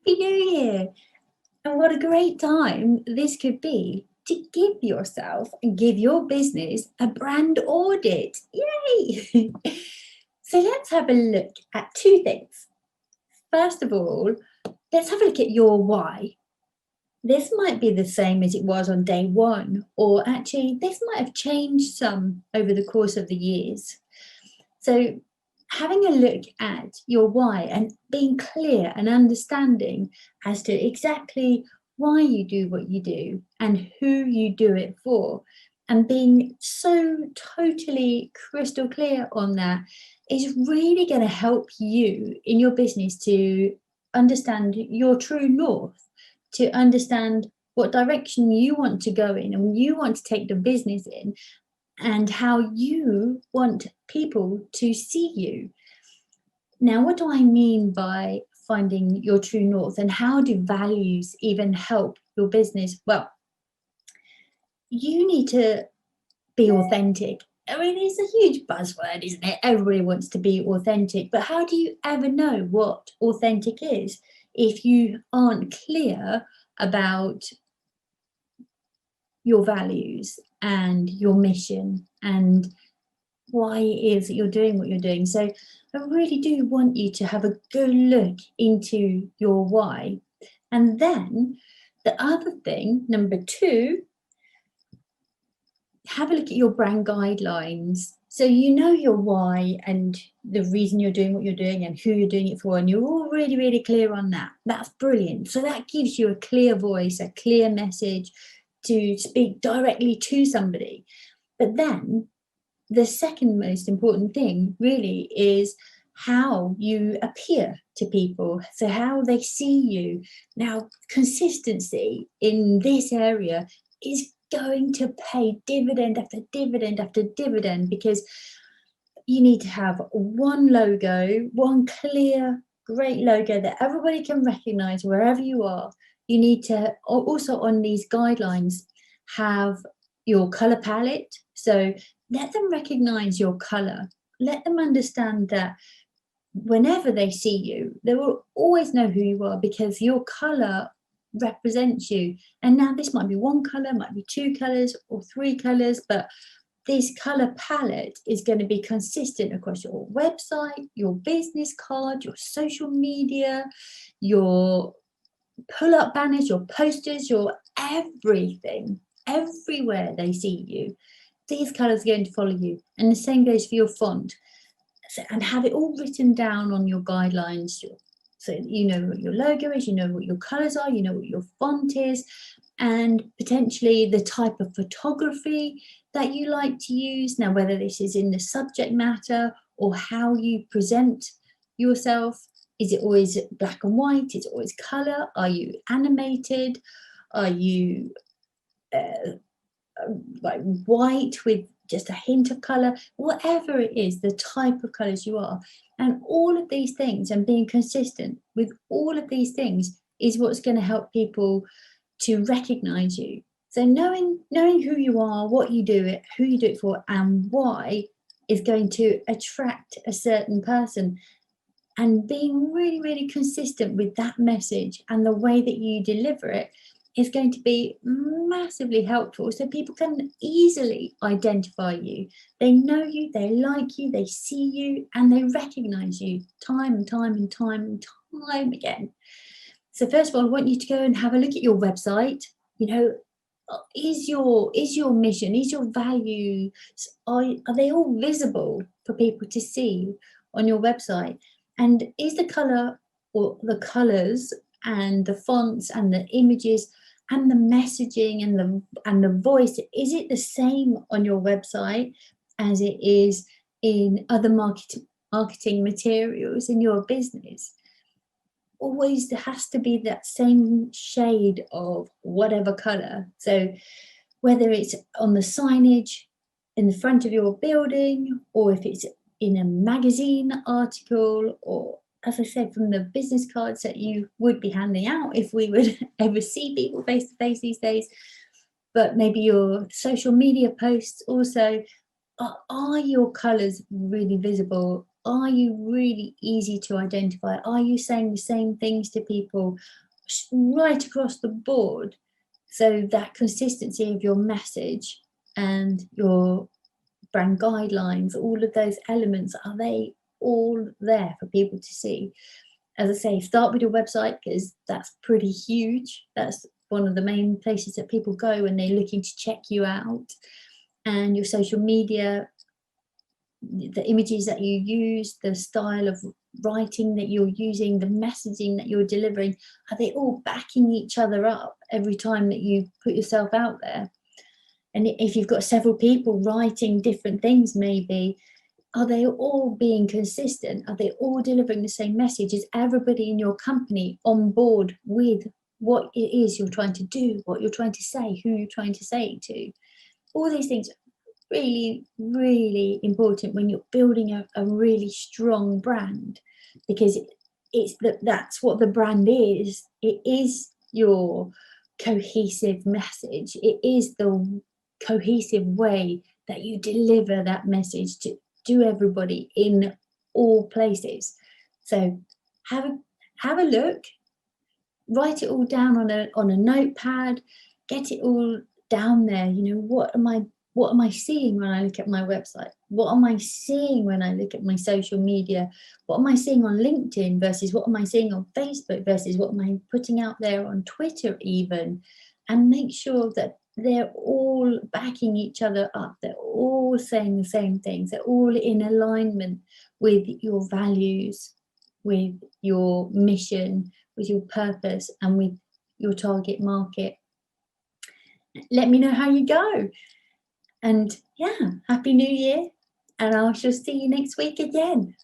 Happy New Year! And what a great time this could be to give yourself and give your business a brand audit. Yay! So let's have a look at two things. First of all, let's have a look at your why. This might be the same as it was on day one, or actually, this might have changed some over the course of the years. So, having a look at your why and being clear and understanding as to exactly why you do what you do and who you do it for, and being so totally crystal clear on that is really going to help you in your business to understand your true north, to understand what direction you want to go in and you want to take the business in, and how you want people to see you. Now, what do I mean by finding your true north, and how do values even help your business? Well, you need to be authentic. I mean, it's a huge buzzword, isn't it? Everybody wants to be authentic, but how do you ever know what authentic is if you aren't clear about your values and your mission and why it is that you're doing what you're doing? So I really do want you to have a good look into your why. And then the other thing, number two, have a look at your brand guidelines. So you know your why and the reason you're doing what you're doing and who you're doing it for, and you're all really, really clear on that. That's brilliant. So that gives you a clear voice, a clear message to speak directly to somebody. But then the second most important thing really is how you appear to people, so how they see you. Now, consistency in this area is going to pay dividend after dividend after dividend, because you need to have one logo, one clear, great logo that everybody can recognize wherever you are. You need to also, on these guidelines, have your color palette. So let them recognize your color. Let them understand that whenever they see you, they will always know who you are, because your color represents you. And now this might be one color, might be two colors or three colors, but this color palette is going to be consistent across your website, your business card, your social media, your pull-up banners, your posters, your everything. Everywhere they see you, these colors are going to follow you. And the same goes for your font. And have it all written down on your guidelines, so you know what your logo is, you know what your colors are, you know what your font is, and potentially the type of photography that you like to use. Now, whether this is in the subject matter or how you present yourself, is it always black and white? Is it always color? Are you animated? Are you like white with just a hint of color? Whatever it is, the type of colors you are, and all of these things, and being consistent with all of these things is what's going to help people to recognize you. So knowing who you are, what you do it, who you do it for, and why is going to attract a certain person. And being really, really consistent with that message and the way that you deliver it is going to be massively helpful, so people can easily identify you. They know you, they like you, they see you, and they recognize you time and time and time and time again. So first of all, I want you to go and have a look at your website. You know, is your mission, is your values, are they all visible for people to see on your website? And is the color, or the colors and the fonts and the images and the messaging and the voice, is it the same on your website as it is in other marketing materials in your business? Always there has to be that same shade of whatever color. So whether it's on the signage in the front of your building, or if it's in a magazine article, or as I said, from the business cards that you would be handing out if we would ever see people face to face these days, but maybe your social media posts also, are your colors really visible Are you really easy to identify? Are you saying the same things to people right across the board? So that consistency of your message and your brand guidelines, all of those elements, are they all there for people to see? As I say, start with your website because that's pretty huge. That's one of the main places that people go when they're looking to check you out. And your social media, the images that you use, the style of writing that you're using, the messaging that you're delivering, are they all backing each other up every time that you put yourself out there? And if you've got several people writing different things, maybe, are they all being consistent? Are they all delivering the same message? Is everybody in your company on board with what it is you're trying to do, what you're trying to say, who you're trying to say it to? All these things are really, really important when you're building a really strong brand, because that's what the brand is. It is your cohesive message. It is the cohesive way that you deliver that message to everybody in all places. So have a look, write it all down on a notepad, get it all down there. You know, what am I seeing when I look at my website? What am I seeing when I look at my social media? What am I seeing on LinkedIn versus what am I seeing on Facebook versus what am I putting out there on Twitter even? And make sure that they're all backing each other up. They're all saying the same things. They're all in alignment with your values, with your mission, with your purpose, and with your target market. Let me know how you go. And yeah, Happy New Year. And I shall see you next week again.